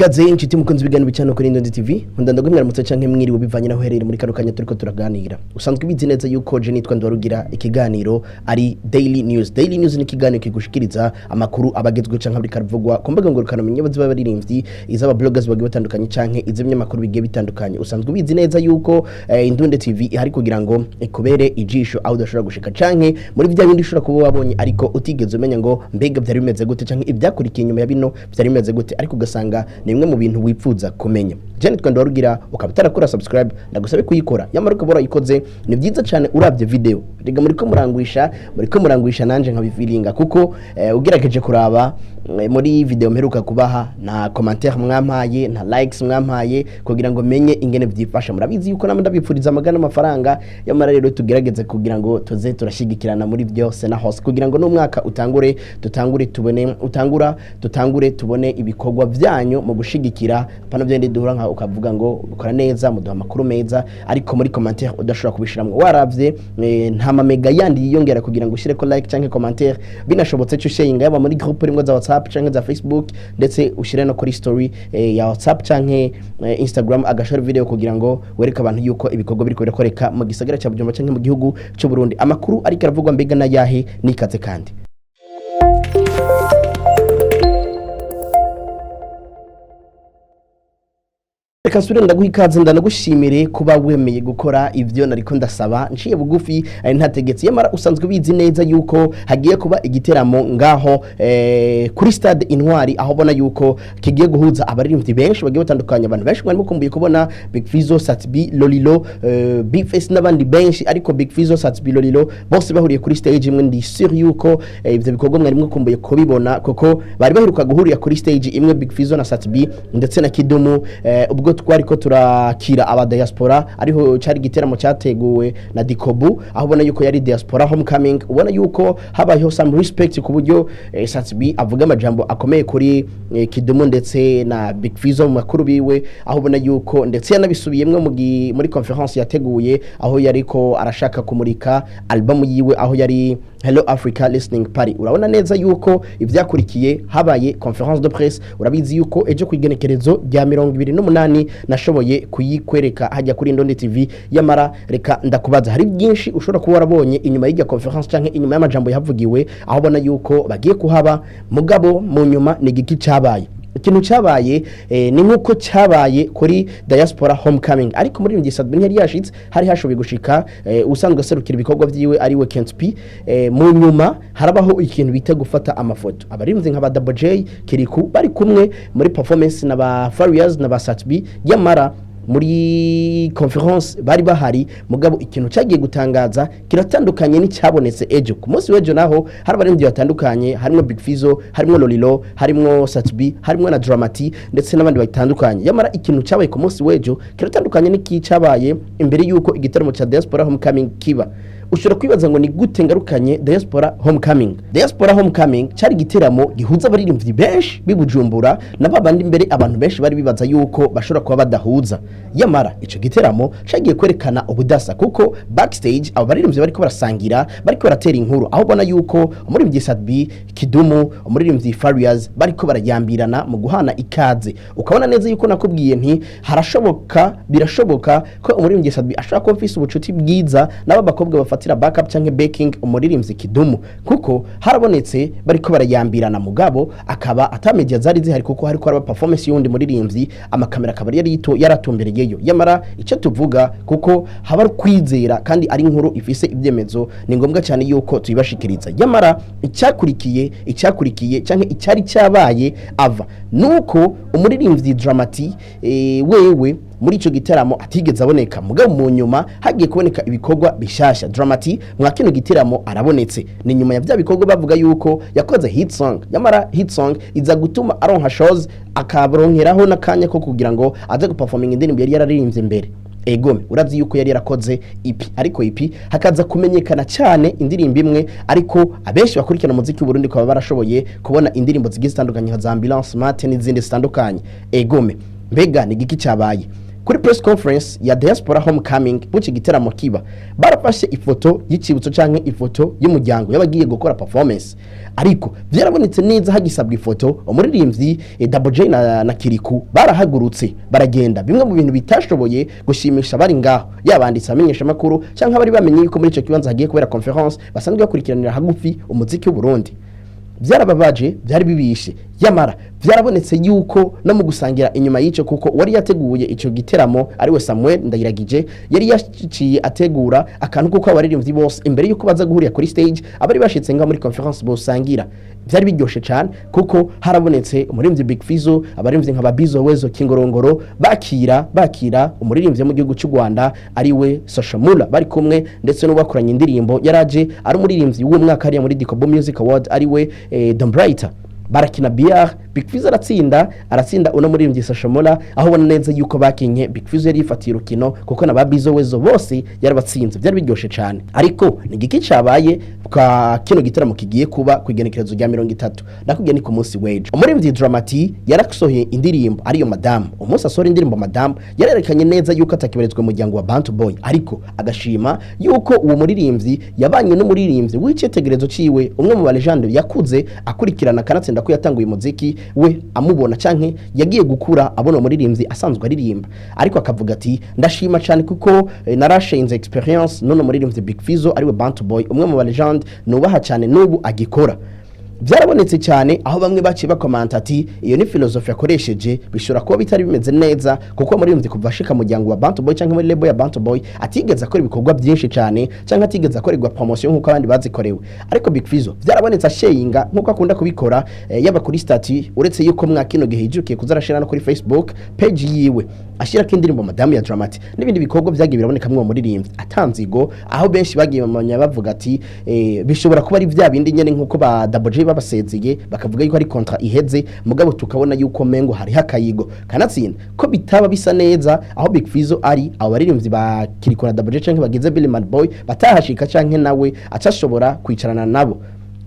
Ikaze inshuti mukunzi bigana bicano kuri Indondi TV ndandagumira mutse canke mwiriwe bivanye naho herere muri kano kanya turiko turaganira usanzwe bizi neza yuko je nitwa Ndwarugira ikiganiro ari Daily News. Daily News ni ikiganiro kigushikiriza amakuru abagezwe canke abiri karuvugwa kumbaga ngorukana menye baziba baririmbyi izaba bloggers bagiye batandukanye canke izimye makuru bigiye bitandukanye usanzwe bizi neza yuko Indondi TV ihari kugira ngo ikubere ijisho aho udashobora gushika canke muri bya bindi ushobora kuba wabonye ariko utigeze umenya ngo mbega byari bimeze gute canke ibyakurikiye inyuma ya bino byari bimeze gute ariko ugasanga ni imwe mu bintu wipfuza kumenya. Je nitwa Ndwarugira ukaba utarakora subscribe ndagusabe kuyikora yamara ukabora ikoze ni byiza cyane uravye video riga muri ko murangwisha nanje nkabifiringa kuko ugerageje kuraba muri video mperuka kubaha na commentaire mwampaye na likes mwampaye kugira ngo menye ingene byifasha murabizi yuko namwe ndabipfuriza amagana amafaranga yamara rero tugerageze kugira ngo toze turashigikirana muri byose na hose kugira ngo no mwaka tutangure tubone ibikorwa byanyu mu gushigikira pano byende duhura nka ukavuga ngo ukora neza muduha makuru meza ariko muri commentaire udashobora kubishiramwe waravye nta mamega yandi yiyongera kugira ngo ushire ko like canke commentaire binashobotse cyo sharing yaba muri groupe rimwe za WhatsApp canke za Facebook ndetse ushire no kuri story ya WhatsApp canke Instagram agashare video kugira ngo wereka abantu yuko ibikorwa biri kurekoreka mu gisagara cya Bujumbura canke mu gihugu cyo Burundi amakuru ariko aravugwa mbega na yahe nikaze kandi Reka sure ndaguhikaze ndanagushimire kuba wemeye gukora ivyo nariko ndasaba nciye bugufi ntategetse yamara usanzwe bizi neza yuko hagiye kuba igiteramo ngaho kuri stade Intwari aho bona yuko kigiye guhuza abaririmbyi benshi bagiye batandukanye abantu benshi mwari mukumbuye kubona Big Fizzo Satbi Lolilo Big Face n'abandi benshi ariko Big Fizzo Satbi Lolilo bose bahuriye kuri stage imwe ndi sure yuko ivyo bikorwa mwari mukumbuye kubibona kuko bari baheruka guhurira kuri stage imwe Big Fizzo na Satbi ndetse na Kidumu ubwo twari ko turakira aba diaspora ariho cyari giteramo cyateguwe na Dikobu aho ubona yuko yari diaspora homecoming ubona yuko habayeho some respect ku buryo Satbi avuga amajambo akomeye kuri Kidumu ndetse na Big Fizzo mu makuru biwe aho ubona yuko ndetse yanabisubiyemwe muri conference yateguye aho yariko arashaka kumurika album yiwe aho yari Hello Africa Listening Party urabona neza yuko ivyakurikiye habaye conference de presse urabizi yuko ejo kwigenekerezo rya 28 nashoboye kuyikwereka hajya kuri Indondi TV yamara reka ndakubaza hari byinshi ushobora kuba warabonye inyuma y'ijya conference canke inyuma y'amajambo yavugiwe aho bona yuko bagiye kuhaba mugabo mu nyuma ni giki cabaye ikintu cyabaye ni nkuko cyabaye kuri diaspora homecoming ariko muri ngisa yari yashitse hari hashoboye gushika usanzwe serukira ibikorwa vyiwe ari we Kent P mu nyuma harabaho ikintu bita gufata amafoto abarimvye nka ba Double J Kirikou bari kumwe muri performance na ba Farias na ba Satbi yamara muri conference bari bahari mugabo ikintu cyagiye gutangaza kiratandukanye n'icyabonetse ejo ku munsi w'ejo naho hari abarindi batandukanye harimo Big Fizzo harimo Lolilo harimo Satbi harimo na Dramati ndetse n'abandi batandukanye yamara ikintu cyabaye ku munsi w'ejo kiratandukanye n'iki cyabaye imbere yuko igitaramo cya diaspora homecoming kiba ushobora kwibaza ngo ni gute ngarukanye diaspora homecoming cyari giteramo gihuza abaririmbyi benshi bibujumbura nababandi imbere abantu benshi bari bibaza yuko bashobora kuba badahuza yamara ico giteramo cyagiye kwerekana ubudasa kuko backstage abo baririmbyi bariko barasangira bariko baratera inkuru aho bona yuko umuririmbyi Satbi Kidumu umuririmbyi Farias bariko barayambirana mu guhana ikaze ukabona neza yuko nakubwiye nti birashoboka ko umuririmbyi Satbi ashaka ko mfise ubucuti bwiza naba bakobwa bafatira backup canke backing umuririmbyi Kidumu kuko harabonetse bariko barayambirana mugabo akaba atamedia zari zihari kuko hariko haraba performance yundi muririmbyi amakamera akaba yaratumbereyeyo yamara icyo tuvuga kuko haba kwizera kandi ari inkuru ifise ibyemezo ni ngombwa cyane yuko tuyibashikiriza yamara icyakurikiye canke icyari cyabaye ava nuko umuririmbyi Dramati wewe muri ico giteramo atigeze aboneka mugabo mu nyuma hagiye kuboneka ibikorwa bishasha Dramati mwakino giteramo arabonetse ni nyuma ya bya bikorwa bavuga yuko yakoze hit song yamara hit song iza gutuma aronka shows akabaronkeraho nakanya ko kugira ngo aze guperforming indirimbo yari yararirimbye mbere egome uravye yuko yari yarakoze EP ariko EP hakaza kumenyekana cyane indirimbo imwe ariko abenshi bakurikirana muziki Burundi kwa barashoboye kubona indirimbo zigiye zitandukanye nka za Ambulance Mate n'izindi zitandukanye egome mbega ni giki cyabaye kuri press conference ya diaspora homecoming buci giteramo kiba barafashe ifoto y'icibutso canke ifoto y'umuryango yabagiye gukora performance ariko byarabonetse neza hagisabwa ifoto umuririmbyi Double J na Kirikou barahagurutse baragenda bimwe mu bintu bitashoboye gushimisha bari ngaho yabanditse amenyesha makuru canke bari bamenye yuko muri ico kibanza hagiye kubera conference basanzwe bakurikiranira hagufi umuziki w'u Burundi byarababaje byari bibishe yamara byarabonetse yuko no mu gusangira inyuma y'ico kuko wari yateguye ico giteramo ari we Samuel Ndayiragije yari yaciye ategura akantu kuko abaririmbyi bose imbere yuko baza guhurira kuri stage abari bashitse nga muri conference bosangira byari biryoshe cyane kuko harabonetse umuririmbyi Big Fizzo abaririmbyi nka Babizo Wezo Kingorongoro bakira umuririmbyi mu gihugu cy'u Rwanda ari we Soshamula bari kumwe ndetse no bakoranye indirimbo yaraje ari umuririmbyi w'umwaka ari muri Dikobo Music Award ari we Don Brighter barakina biar Big Fizzo aratsinda uno muririmbyi Sashamola aho ubona neza yuko bakinye Big Fizzo yari yifatiye urukino kuko na Babizo Wezo bose yarabatsinze byari biryoshe cyane ariko ni giki cabaye kwa kino gitaramo kigiye kuba kwigenekerezo rya 30 nakubwiye ni ku munsi wejo umuririmbyi Dramati yarasohoye indirimbo ariyo Madam umunsi asora indirimbo Madam yarerekanye neza yuko atakiberezwe mu muryango wa Bantu Boy ariko agashima yuko uwo muririmbyi yabanye n'umuririmbyi w'icyetegerezo ciwe umwe mu legende yakuze akurikirana kanatsinda ko yatanguye umuziki we amubona canke yagiye gukura abona umuririmbyi asanzwe aririmba ariko akavuga ati ndashima cyane kuko narashinze experience none umuririmbyi Big Fizzo ari we Bantu Boy umwe mu legende nubaha cyane nubu agikora byarabonetse cyane aho bamwe baciye bakomanta ati iyo ni philosophy yakoresheje bishobora kuba bitari bimeze neza kuko muri kuva ashika muryango wa Bantu Boy cyangwa muri label ya Bantu Boy atigeze akora ibikorwa byinshi cyane cyangwa atigeze akorerwa promotion nkuko abandi bazikorewe ariko Big Fizzo byarabonetse asheyinga nkuko akunda kubikora yaba kuri statut uretse yuko mwakino gihe yijukiye kuzarashira no kuri Facebook page yiwe ashira kindirimbo Madam ya Dramati n'ibindi bikorwa byagiye biraboneka mwe muririmbyi atanzigo aho benshi bagiye bamanya bavuga ati bishobora kuba ari vya bindi nyene nkuko ba Double J babasezeye bakavuga yuko ari contrat iheze mugabo tukabona yuko mengo hari hakayigo kanatsinda ko bitaba bisa neza aho Big Fizzo ari abo baririmbyi ba Kirikou na Double J canke bagize Billy Man Boy batahashika canke nawe acashobora kwicarana nabo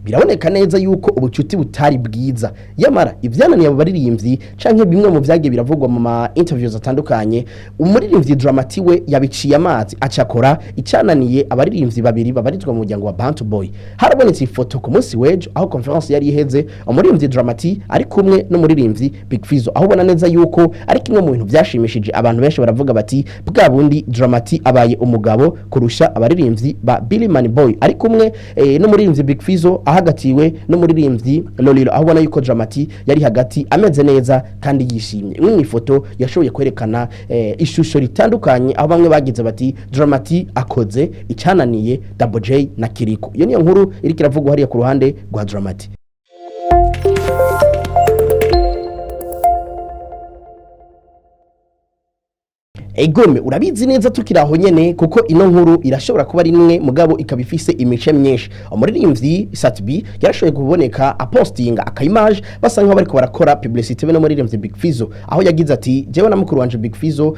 biraboneka neza yuko ubucuti butari bwiza yamara ivyananiye abo baririmbyi canke bimwe mu vyagiye biravugwa mu ma interviews atandukanye umuririmbyi Dramati we yabiciye amazi acakora icananiye abaririmbyi babiri babarizwa mu muryango wa Bantu Boy harabonetse ifoto ku munsi wejo aho conference yari iheze umuririmbyi Dramati ari kumwe n'umuririmbyi Big Fizzo aho ubona neza yuko ari kimwe mu bintu byashimishije abantu benshi baravuga bati bwa bundi Dramati abaye umugabo kurusha abaririmbyi ba Billy Man Boy ari kumwe n'umuririmbyi Big Fizzo ahagatiwe no muririmbyi Lolilo aho ubona yuko Dramati yari hagati ameze neza kandi yishimye imwe ifoto yashoboye kwerekana ishusho ritandukanye aho bamwe bagize bati Dramati akoze icananiye Double J na Kirikou iyo niyo nkuru iri kiravugwa hariya ku ruhande rwa Dramati. Egome urabizi neza tukiraho nyene kuko ino nkuru irashobora kuba ari nimwe mugabo ikabifise imice myinshi umuririmbyi Satbi yarashoboye kuboneka apostinga akayimage basa nkaho bariko barakora publicity be no muririmbyi Big Fizzo aho yagize ati jewe na mukuru wanje Big Fizzo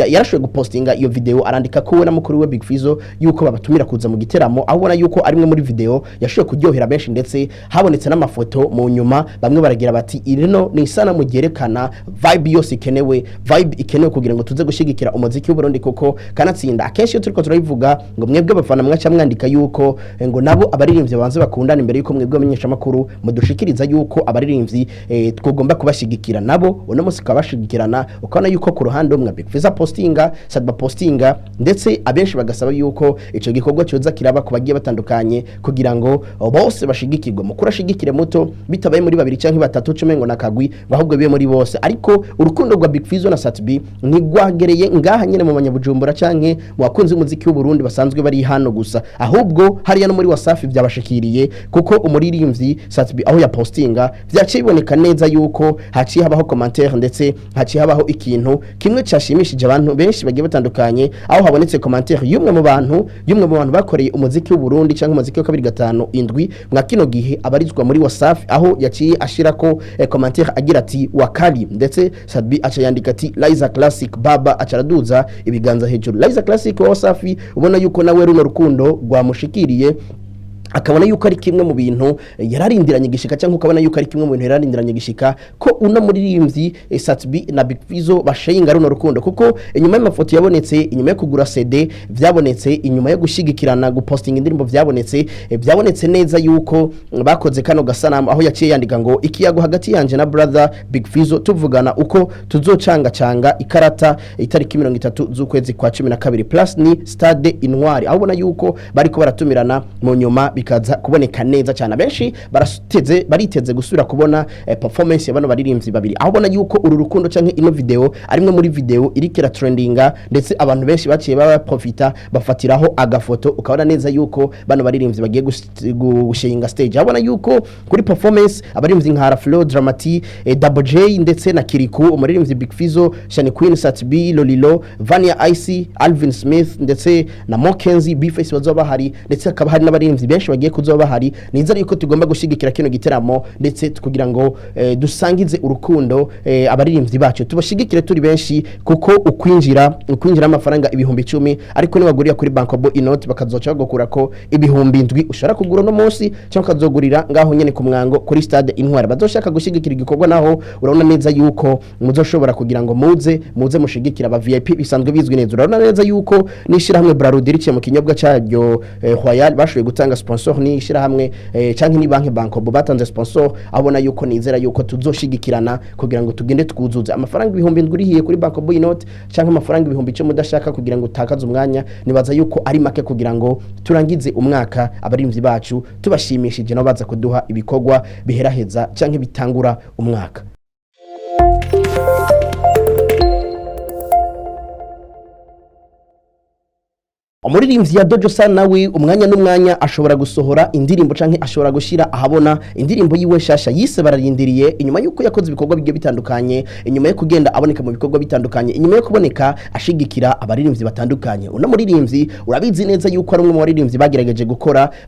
yarashoboye gupostinga iyo video arandika ko we na mukuru we Big Fizzo yuko babatumira kuza mu giteramo aho ubona yuko ari mwe muri video yashoboye kuryohera benshi ndetse habonetse n'amafoto mu nyuma bamwe baragira bati irino ni isana mugerekana vibe yose ikenewe kugira ngo tuze gushigikira umuziki w'u Burundi kuko kanatsinda akenshi turiko turayivuga ngo mwebwe bafana mwacha mwandika yuko ngo nabo abaririmbyi banze bakundana imbere yuko mwebwe amenyesha makuru mudushikiriza yuko abaririmbyi twogomba kubashigikira nabo uno musi kabashigikirana ukana yuko ku ruhande umwe Big Fizzo postinga Sadba postinga ndetse abenshi bagasaba yuko ico gikorwa cyoza kiraba kubagiye batandukanye kugira ngo bose bashigikirwe mukuru ashigikire muto bitabaye muri babiri canke batatu cumengo nakagwi bahubwo biye muri bose ariko urukundo rwa Big Fizzo na Satbi nigwagereye ngaha nyene mu banyabujumbura canke mu bakunzi umuziki w'u Burundi basanzwe bari hano gusa ahubwo hariya no muri Wasafi byabashikiriye kuko umuririmbyi Satbi aho ya postinga vyaciye biboneka neza yuko haciye habaho commentaire ndetse haciye habaho ikintu kimwe cyashimishije abantu benshi bagiye batandukanye aho habonetse commentaire yumwe mu bantu bakoreye umuziki w'u Burundi canke umuziki wa 257 mwa kino gihe abarizwa muri Wasafi aho yaciye ashirako commentaire agira ati wakali ndetse Satbi aca yandika ati Liza Classic baba acaraduza ibiganza hejuru Liza Classic wa Wasafi ubona yuko nawe runo rukundo rwamushikiriye akabona yuko ari kimwe mu bintu yararindiranye gishika cyangwa ukabona yuko ari kimwe mu bintu yararindiranye gishika ko uno muririmbyi Satbi na Big Fizzo bashayinga runo rukundo kuko inyuma y'amafoto yabonetse inyuma yo kugura CD vyabonetse inyuma yo gushigikirana gupostinga indirimbo vyabonetse neza yuko bakoze kano gasanamu aho yaciye yandika ngo ikiyago hagati yanje na brother Big Fizzo tuvugana uko tuzocanga ikarata itariki 30 z'ukwezi kwa 12 plus ni stade Intwari aho ubona yuko bariko baratumirana mu nyuma bikaza kuboneka neza cyane benshi bariteze gusubira kubona performance y'abano baririmbyi babiri aho ubona yuko uru rukundo canke ino video arimwe muri video irikira trendinga ndetse abantu benshi baciye baba profita bafatiraho agafoto ukabona neza yuko bano baririmbyi bagiye gushinga stage abona yuko kuri performance abaririmbyi nka Flow Dramati Double J ndetse na Kirikou umuririmbyi Big Fizzo Shani Queen Satbi Lolilo Vania Icy Alvin Smith ndetse na Mokenzi Bface bazoba hari ndetse akaba hari n'abaririmbyi benshi bagiye kuzoba hari nizere yuko tugomba gushigikira kino giteramo ndetse kugira ngo dusangize urukundo abaririmbyi bacu tubashigikire turi benshi kuko ukwinjira amafaranga ibihumbi 10 ariko nibagurira kuri Bankobo inoti bakazoca bagokura ko ibihumbi 7 ushara kugura no munsi cyangwa kazogurira ngaho nyene ku mwango kuri stade Intwari bazoshaka gushigikira igikorwa naho urabona neza yuko muzoshobora kugira ngo muze mushigikira aba VIP bisanzwe bizwi neza urabona neza yuko nishira hamwe Brarudi riciye mu kinyobwa cyaryo Royal bashoboye gutanga sponsor ni ishira hamwe canke ni banki Bankobo batanze sponsor abona yuko nizera yuko tuzoshigikirana kugira ngo tugende twuzuza amafaranga ibihumbi 7 urihiye kuri Bankobo inoti canke amafaranga ibihumbi 10 mudashaka kugira ngo utakaze umwanya nibaza yuko ari make kugira ngo turangize umwaka abarimvyi bacu tubashimishije no baza kuduha ibikorwa biheraheza canke bitangura umwaka. Umuririmbyi ya Josan nawe umwanya n'umwanya ashobora gusohora indirimbo canke ashobora gushira ahabona indirimbo yiwe shasha yise bararindiriye inyuma yuko yakoze ibikorwa bigiye bitandukanye inyuma yo kugenda aboneka mu bikorwa bitandukanye inyuma yo kuboneka ashigikira abaririmbyi batandukanye uno muririmbyi urabizi neza yuko ari umwe mu baririmbyi bagerageje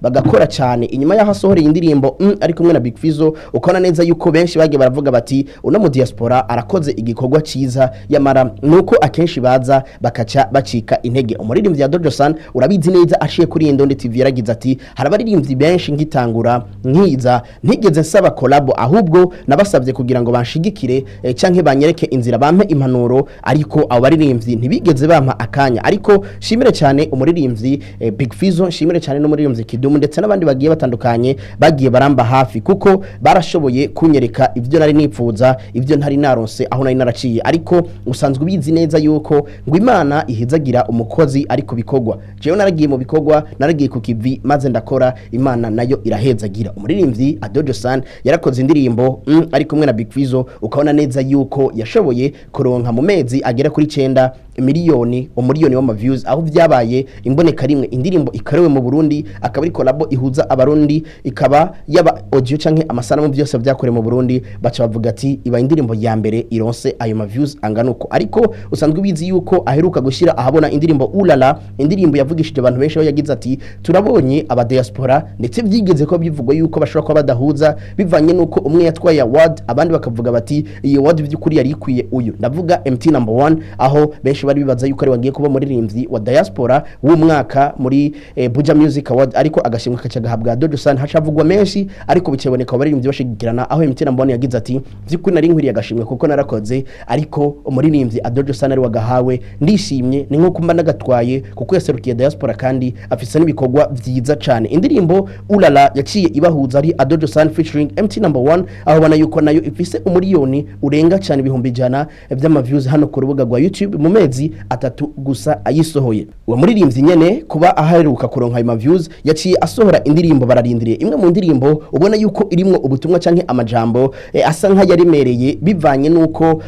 bagakora cyane inyuma yaho asohoreye indirimbo ari kumwe na Big Fizzo ukona neza yuko benshi bagiye baravuga bati uno mu diaspora arakoze igikorwa ciza yamara nuko akenshi baza bakaca bacika intege umuririmbyi ya Josan urabizi neza aciye kuri Indonde TV yaragize ati harabaririmbyi benshi ngitangura nkiza ntigeze nsaba collab ahubwo nabasabye kugira ngo banshigikire canke banyereke inzira bampe impanuro ariko abo baririmbyi ntibigeze bampa akanya ariko shimire cyane umuririmbyi Big Fizzo shimire cyane no muririmbyi Kidumu ndetse n'abandi bagiye batandukanye bagiye baramba hafi kuko barashoboye kunyereka ivyo nari nipfuza ivyo ntari naronse aho nari naraciye ariko usanzwe ubizi neza yuko ngo Imana ihezagira umukozi ariko bikogwa jewe naragiye mu bikorwa naragiye ku kivi maze ndakora Imana nayo irahezagira umuririmbyi Josan yarakoze indirimbo ari kumwe na Big Fizzo ukabona neza yuko yashoboye kuronka mu mezi agera kuri 9 miliyoni w'ama views aho byabaye imboneka rimwe indirimbo ikarewe mu Burundi akaba ari collab ihuza abarundi ikaba yaba audio canke amasanamu byose byakore mu Burundi baca bavuga ati iba indirimbo ya mbere ironse ayo ma views anganuko ariko usanzwe bizi yuko aheruka gushira ahabona indirimbo ulala indirimbo yavugishije abantu benshi aho yagize ati turabonye aba diaspora ndetse byigeze ko bivugwa yuko bashobora kuba badahuza bivanye nuko umwe yatwaye award abandi bakavuga bati iyi award by'ukuri yari ikwiye uyu ndavuga MT number 1 aho benshi bari bibaza yuko ari wagiye kuba muririmbyi wa diaspora w'umwaka muri Buja Music Award ariko agashimwe kacagahabwa Josan hacavugwa menshi ariko bikeboneka abaririmbyi bashigikirana aho MT number 1 yagize ati by'ukuri nari nkwiriye agashimwe kuko narakoze ariko umuririmbyi Josan ari wagahawe ndishimye ni nko kumba nagatwaye kuko yaserukiye diaspora kandi afise n'ibikorwa byiza cyane indirimbo ulala yaciye ibahuza ari Josan featuring MT number 1 aho bana yuko nayo ifise umuriyoni urenga cyane ibihumbi 100 by'ama views hano ku rubuga rwa YouTube mu mezi 3 gusa ayisohoye uwo muririmbyi nyene kuba aheruka kuronka ayo views yaciye asohora indirimbo bararindiriye imwe mu ndirimbo ubona yuko irimwo ubutumwa canke amajambo asa nka yarimereye bivanye nuko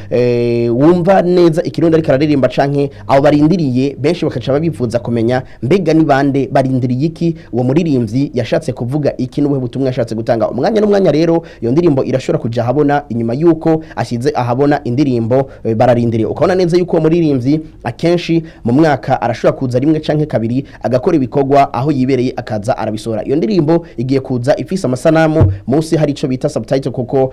wumva neza ikirundi ariko araririmba canke abo barindiriye benshi bakaca babifuza kumenya mbega ni bande barindiriye iki uwo muririmbyi yashatse kuvuga iki n'ubuhe butumwa yashatse gutanga umwanya n'umwanya rero iyo ndirimbo irashobora kuja habona inyuma yuko ashize ahabona indirimbo bararindiriye ukabona neza yuko muririmbyi akenshi mu mwaka arashobora kuza rimwe canke kabiri agakora ibikorwa aho yibereye akaza arabisora iyo ndirimbo igiye kuza ifise amasanamu munsi hari ico bita subtitle kuko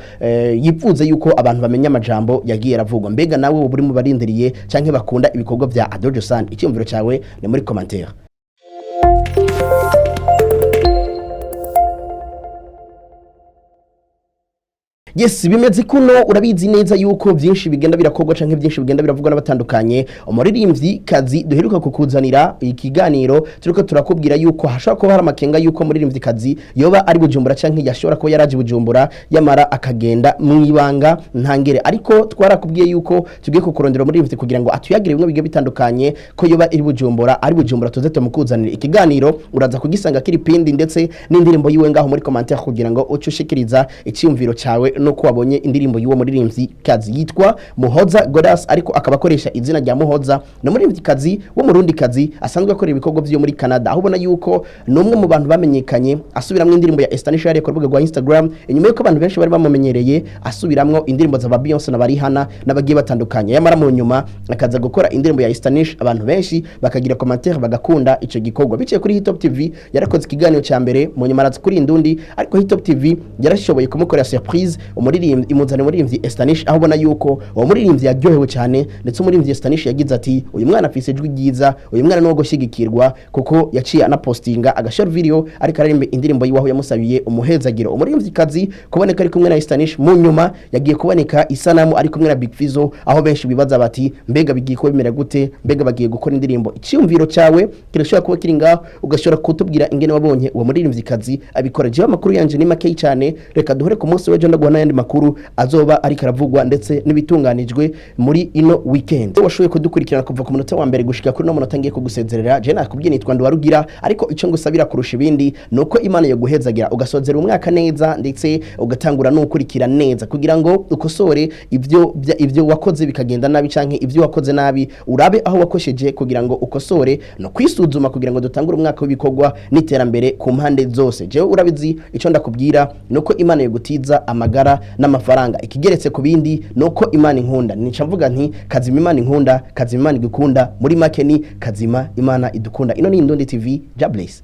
yifuze yuko abantu bamenya amajambo yagiye aravugwa mbega nawe uburi mu barindiriye canke bakunda ibikorwa bya Josan icyumviro cyawe ni muri commentaire. Yes, bimeze kuno urabizi neza yuko byinshi bigenda birakorwa canke byinshi bigenda biravugwa n'abatandukanye. Umuririmbyi kazi duheruka kukuzanira ikiganiro turiko turakubwira yuko hashobora kuba hari amakenga yuko umuririmbyi kazi yoba ari Bujumbura canke yashobora kuba yaraje Bujumbura yamara akagenda mu ibanga ntangere, ariko twarakubwiye yuko tugiye kukurondera umuririmbyi kugira ngo atuyagire bimwe bige bitandukanye ko yoba ari Bujumbura tuze tumukuzanira ikiganiro. Uraza kugisanga kiri pindi ndetse n'indirimbo yiwe ngaho muri commentaire kugira ngo ucushikiriza icyumviro cyawe no wabonye indirimbo y'uwo muririmbyi kazi yitwa Muhoza Godas, ariko akabakoresha izina rya Muhoza. No muririmbyi kazi wo Murundi kazi asanzwe akora ibikorwa byo muri Canada, aho ubona yuko numwe mu bantu bamenyekanye asubiramwe indirimbo ya Estanisha yari ku rubuga rwa Instagram, inyuma yuko abantu benshi bari bamumenyereye asubiramwe indirimbo za Beyonce na Barihana n'abagiye batandukanye. Yamara mu nyuma akaza gukora indirimbo ya Estanisha, abantu benshi bakagira commentaire bagakunda ico gikorwa. Biciye kuri Hitop TV yarakoze ikiganiro cya mbere, mu nyuma araza kuri Indundi, ariko Hitop TV yarashoboye kumukorera surprise umuririmbyi imuzana umuririmbyi Estanisha, aho ubona yuko uwo muririmbyi yaryohewe cyane, ndetse umuririmbyi Estanisha yagize ati uyu mwana afise ijwi ryiza, uyu mwana no gushigikirwa, kuko yaciye anapostinga agashare video ariko aririmbe indirimbo yiwaho yamusabiye umuhezagiro. Umuririmbyi kazi kuboneka ari kumwe na Estanisha, mu nyuma yagiye kuboneka isanamu ari kumwe na Big Fizzo, aho benshi bibaza bati mbega bigiye ko bimera gute, mbega bagiye gukora indirimbo. Icyumviro cyawe kirashobora kuba kiri ngaho, ugashobora kutubwira ingene wabonye uwo muririmbyi kazi abikora. Je amakuru yanje ni make cyane, reka duhore ku munsi w'ejo ndaguha n'ayandi makuru azoba ari karavugwa ndetse nibitunganijwe muri ino weekend. Washoboye kudukurikirana kuva ku munota wa mbere gushika kuri no munota ngiye kugusezerera. Je nakubwiye nitwa Ndwarugira, ariko icyo ngusabira kurusha ibindi nuko Imana yo guhezagira ugasozera umwaka neza, ndetse ugatangura no gukurikira neza kugira ngo ukosore ivyo wakoze bikagenda nabi canke ivyo wakoze nabi urabe aho wakosheje kugira ngo ukosore no kwisuzuma kugira ngo dutangure umwaka w'ibikorwa n'iterambere ku mpande zose. Je urabizi icyo ndakubwira nuko Imana yo gutiza amagara n'amafaranga, ikigeretse ku bindi nuko Imana inkunda. Nica mvuga nti kazima Imana inkunda, kazima Imana igukunda, muri make ni kazima Imana idukunda. Ino ni Indundi TV. God bless.